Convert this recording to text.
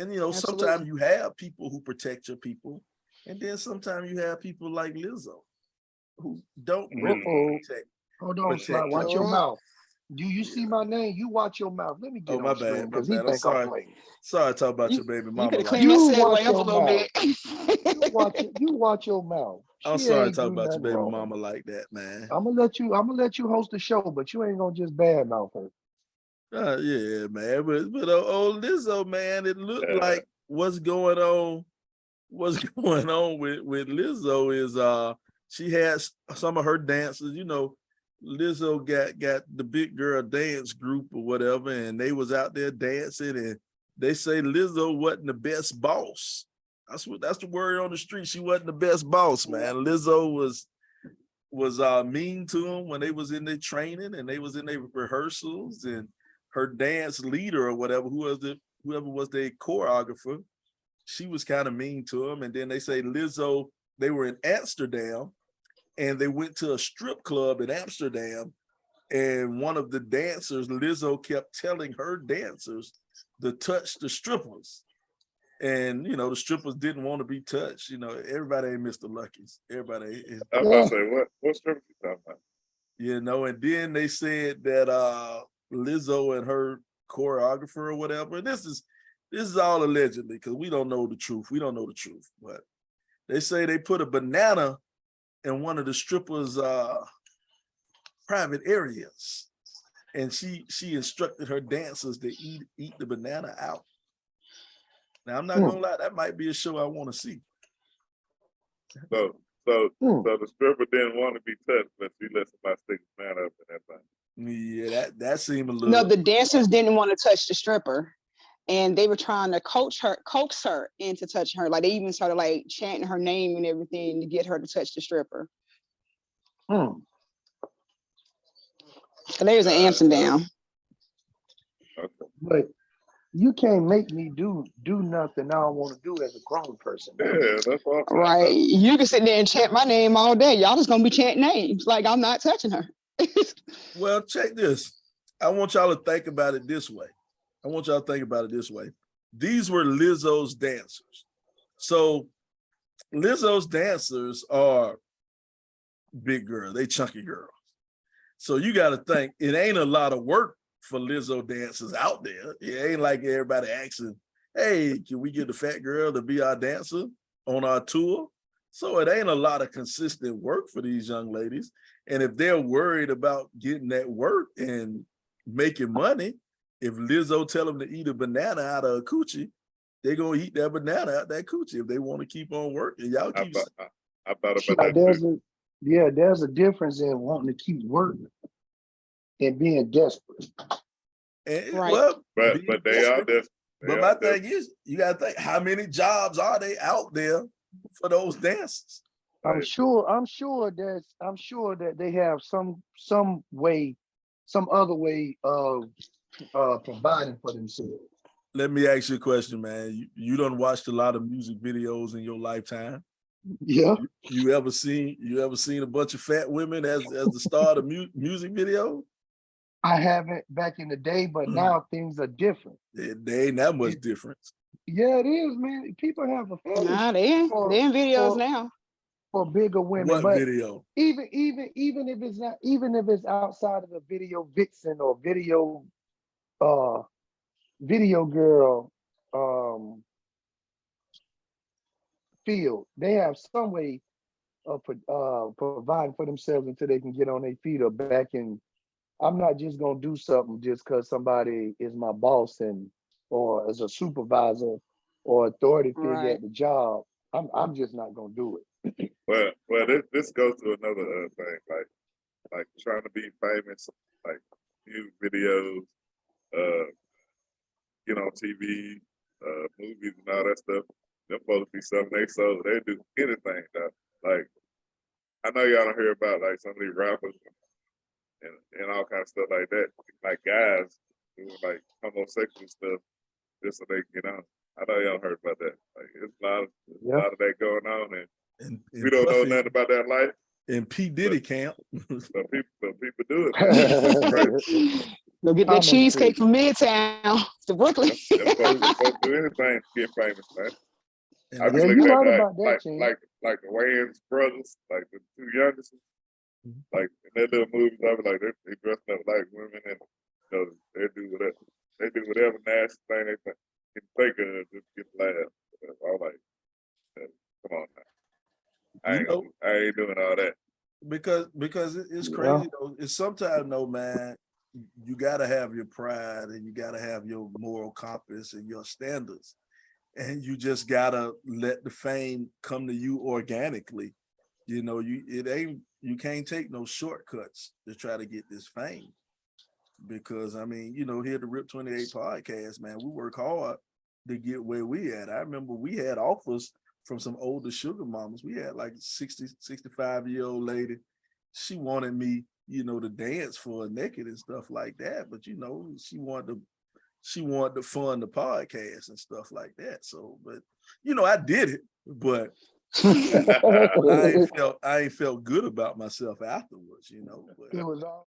And, you know, sometimes you have people who protect your people. And then sometimes you have people like Lizzo who don't really protect. Hold on, Sly, watch your mouth. Do you see my name? You watch your mouth. Let me get on stream because he think I'm playing. Sorry to talk about your baby mama. You could have cleaned that segue up a little bit. You watch your mouth. I'm sorry to talk about your baby mama like that, man. I'm gonna let you host the show, but you ain't gonna just badmouth her. Yeah, man. But old Lizzo, man, it looked like what's going on with Lizzo is she has some of her dancers, you know. Lizzo got the big girl dance group or whatever, and they was out there dancing, and they say Lizzo wasn't the best boss. That's the word on the street. She wasn't the best boss, man. Lizzo was mean to them when they was in their training and they was in their rehearsals, and her dance leader or whatever, whoever was their choreographer, she was kind of mean to him. And then they say Lizzo, they were in Amsterdam and they went to a strip club in Amsterdam, and one of the dancers, Lizzo, kept telling her dancers to touch the strippers. And, you know, the strippers didn't want to be touched. You know, everybody ain't Mr. Lucky's. Everybody is. I'm about to say, what strippers you talking about? You know, and then they said that Lizzo and her choreographer or whatever, this is all allegedly because we don't know the truth. We don't know the truth, but they say they put a banana in one of the strippers' private areas, and she instructed her dancers to eat the banana out. Now I'm not gonna lie, that might be a show I want to see. So the stripper didn't want to be touched, but she let somebody stick a banana up in that thing. Yeah, that seemed a little. No, the dancers didn't want to touch the stripper, and they were trying to coax her into touching her. Like they even started like chanting her name and everything to get her to touch the stripper. So they was in Amsterdam. But you can't make me do nothing I don't want to do as a grown person. Yeah, that's awesome. Right. You can sit there and chant my name all day. Y'all just gonna be chanting names like I'm not touching her. Well, check this. I want y'all to think about it this way. These were Lizzo's dancers. So Lizzo's dancers are big girls. They chunky girls. So you got to think it ain't a lot of work for Lizzo dancers out there. It ain't like everybody asking, hey, can we get the fat girl to be our dancer on our tour? So it ain't a lot of consistent work for these young ladies. And if they're worried about getting that work and making money, if Lizzo tell them to eat a banana out of a coochie, they're going to eat that banana out that coochie if they want to keep on working. Y'all keep I thought about that. There's a difference in wanting to keep working and being desperate. And, right. Well, but they are desperate. But my thing is, you got to think, how many jobs are they out there for those dancers? I'm sure that they have some other way of providing for themselves. Let me ask you a question, man. You done watched a lot of music videos in your lifetime. Yeah. You ever seen a bunch of fat women as the star of the music video? I haven't back in the day, but now things are different. They ain't that much difference. Yeah, it is, man. People have a fetish. Nah, they in videos now. For bigger women. What but video? Even if it's not, even if it's outside of the video vixen or video girl field, they have some way of providing for themselves until they can get on their feet or back in. I'm not just gonna do something just because somebody is my boss or as a supervisor or authority figure at the job. I'm just not gonna do it. Well, this goes to another thing, like trying to be famous, like music videos, get on TV, movies and all that stuff. They're supposed to be something they do anything though. Like I know y'all don't hear about like some of these rappers and all kind of stuff like that. Like guys doing like homosexual stuff just so they can get on. I know y'all heard about that. Like it's a lot of that going on, and we don't know nothing about that life. In P. Diddy camp. Some people do it. Go get that cheesecake from Midtown. The Brooklyn. Them folks do anything to get famous, man. And I be Yeah, looking you at right that about that, Chin. like the Wayans brothers, like the two youngest, Mhm. like in their little movies. I be like they dressing up like women, and they do whatever nasty thing they can think of to get laughed. I'm like, come on now, I ain't doing all that. because it's crazy though. It's sometimes though, man, you gotta have your pride and you gotta have your moral compass and your standards. And you just gotta let the fame come to you organically. You can't take no shortcuts to try to get this fame. Because I mean, here at the Rip 28 podcast, man, we work hard to get where we at. I remember we had offers from some older sugar mamas. We had like 60, 65-year-old lady. She wanted me, to dance for her naked and stuff like that. But she wanted to fund the podcast and stuff like that. So, but I did it, but I ain't felt good about myself afterwards, But It was all